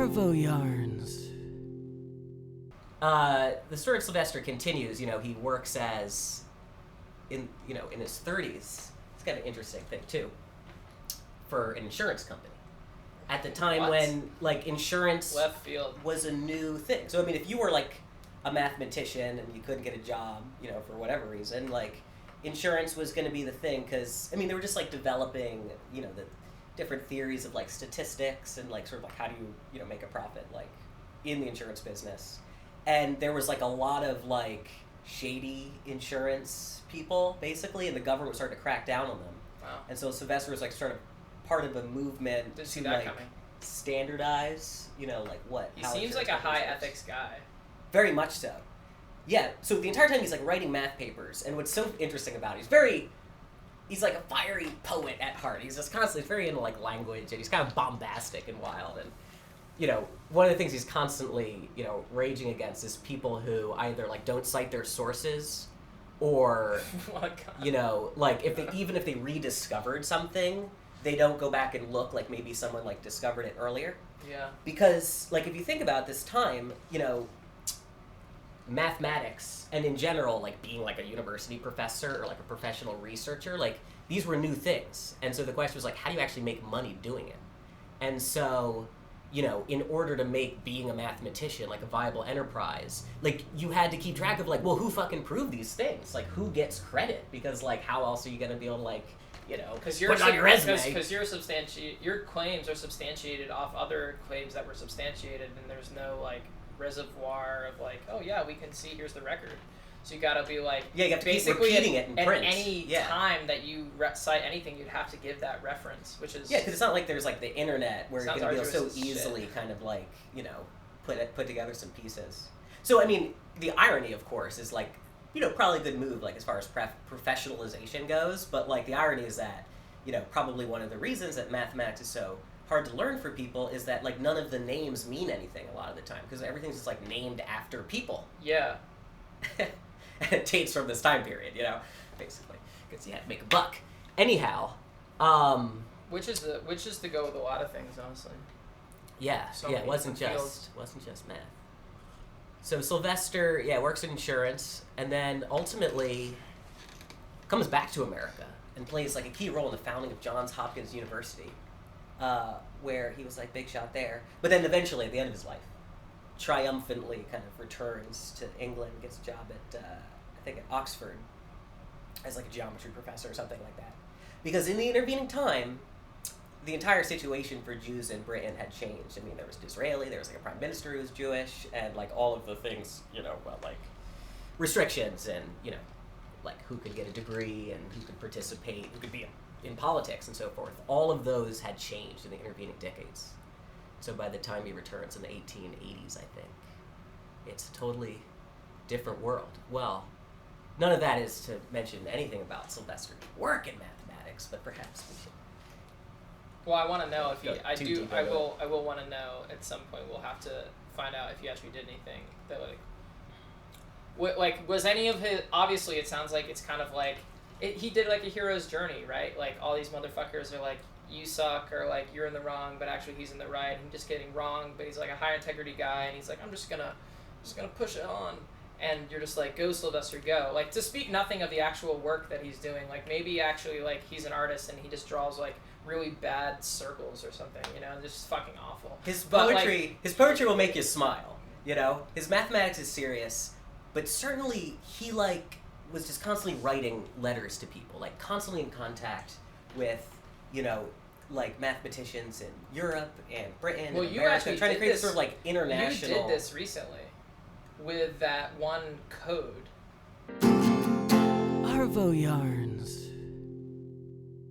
Arvoyarns. The story of Sylvester continues. He works in his 30s. It's kind of an interesting thing too, for an insurance company. At the time when insurance left field was a new thing. So if you were a mathematician and you couldn't get a job, for whatever reason, insurance was going to be the thing because they were just developing, the different theories of statistics and sort of how do you make a profit in the insurance business. And there was a lot of shady insurance people basically, and the government was starting to crack down on them. Wow. And so Sylvester was sort of part of a movement Didn't see to that coming. Standardize, what. He seems like a high ethics guy. Very much so. Yeah. So the entire time he's writing math papers, and what's so interesting about it, he's like a fiery poet at heart. He's just constantly very into language, and he's kind of bombastic and wild. And one of the things he's constantly raging against is people who either don't cite their sources, or if they rediscovered something, they don't go back and look maybe someone discovered it earlier. Yeah. Because if you think about this time, mathematics and in general being a university professor or a professional researcher, these were new things. And so the question was how do you actually make money doing it? And so in order to make being a mathematician a viable enterprise, you had to keep track of well, who fucking proved these things? Who gets credit? Because how else are you going to be able to put it on your resume? Because your claims are substantiated off other claims that were substantiated, and there's no reservoir of oh yeah, we can see, here's the record. So you gotta be you have to keep basically repeating it in print. At any time that you cite anything, you'd have to give that reference, which is because it's not there's the internet where you're gonna be able to so easily shit. kind of put together some pieces. So the irony, of course, is probably a good move as far as professionalization goes. But the irony is that probably one of the reasons that mathematics is so hard to learn for people is that none of the names mean anything a lot of the time because everything's just named after people. Yeah. And it dates from this time period, basically, because you had to make a buck. Anyhow, which is the go with a lot of things, honestly. Yeah, it wasn't just math. So Sylvester, works in insurance, and then ultimately comes back to America and plays a key role in the founding of Johns Hopkins University, where he was big shot there. But then eventually, at the end of his life, triumphantly kind of returns to England, gets a job at I think at Oxford as a geometry professor or something like that. Because in the intervening time, the entire situation for Jews in Britain had changed. There was Disraeli, there was a prime minister who was Jewish, and all of the things, restrictions and who could get a degree and who could participate, who could be in politics and so forth. All of those had changed in the intervening decades. So by the time he returns in the 1880s, I think, it's a totally different world. Well, none of that is to mention anything about Sylvester's work in mathematics, but perhaps we should. Well, I want to know if he. I will want to know at some point. We'll have to find out if he actually did anything that was any of his. Obviously, it sounds like it's kind of he did a hero's journey, right? All these motherfuckers are you suck, or you're in the wrong, but actually he's in the right, and just getting wrong, but he's a high integrity guy, and he's I'm just gonna push it on, and you're just go Sylvester, go. To speak nothing of the actual work that he's doing, maybe actually he's an artist and he just draws really bad circles or something, just fucking awful. His poetry will make you smile, His mathematics is serious, but certainly he was just constantly writing letters to people, constantly in contact with mathematicians in Europe and Britain and America, trying to create this sort of international. You did this recently with that one code. Arvoyarns.